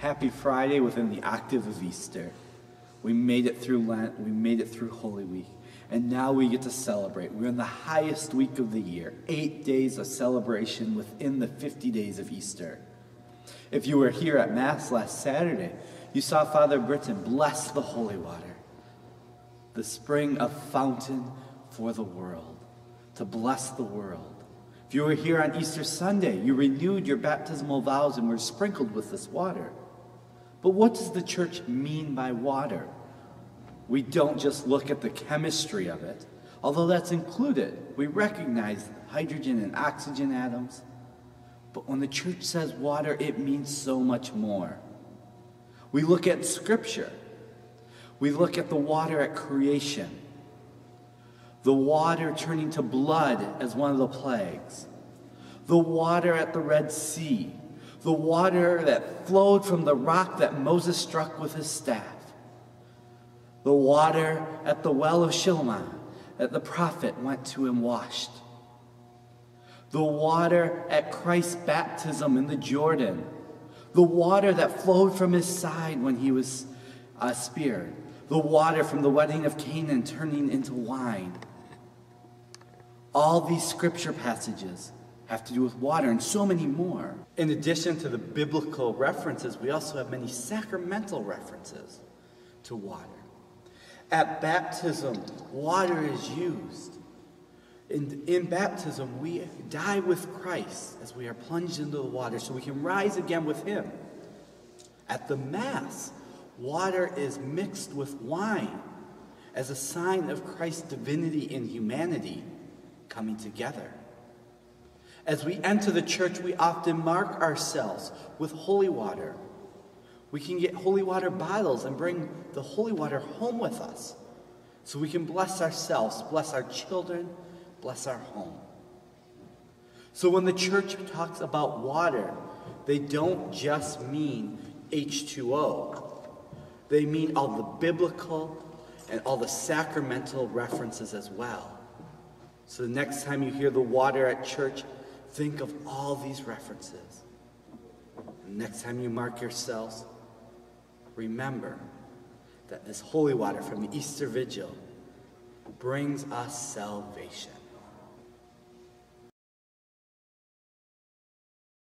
Happy Friday within the octave of Easter. We made it through Lent, we made it through Holy Week, and now we get to celebrate. We're in the highest week of the year, 8 days of celebration within the 50 days of Easter. If you were here at Mass last Saturday, you saw Father Britton bless the holy water, the spring of fountain for the world, to bless the world. If you were here on Easter Sunday, you renewed your baptismal vows and were sprinkled with this water. But what does the church mean by water? We don't just look at the chemistry of it, although that's included. We recognize hydrogen and oxygen atoms. But when the church says water, it means so much more. We look at Scripture. We look at the water at creation. The water turning to blood as one of the plagues. The water at the Red Sea. The water that flowed from the rock that Moses struck with his staff. The water at the well of Shiloh that the prophet went to and washed. The water at Christ's baptism in the Jordan. The water that flowed from his side when he was speared. The water from the wedding of Canaan turning into wine. All these scripture passages have to do with water and so many more. In addition to the biblical references, we also have many sacramental references to water. At baptism, water is used. In baptism, we die with Christ as we are plunged into the water so we can rise again with him. At the Mass, water is mixed with wine as a sign of Christ's divinity and humanity coming together. As we enter the church, we often mark ourselves with holy water. We can get holy water bottles and bring the holy water home with us so we can bless ourselves, bless our children, bless our home. So when the church talks about water, they don't just mean H2O. They mean all the biblical and all the sacramental references as well. So the next time you hear the water at church, think of all these references. And next time you mark yourselves, remember that this holy water from the Easter Vigil brings us salvation.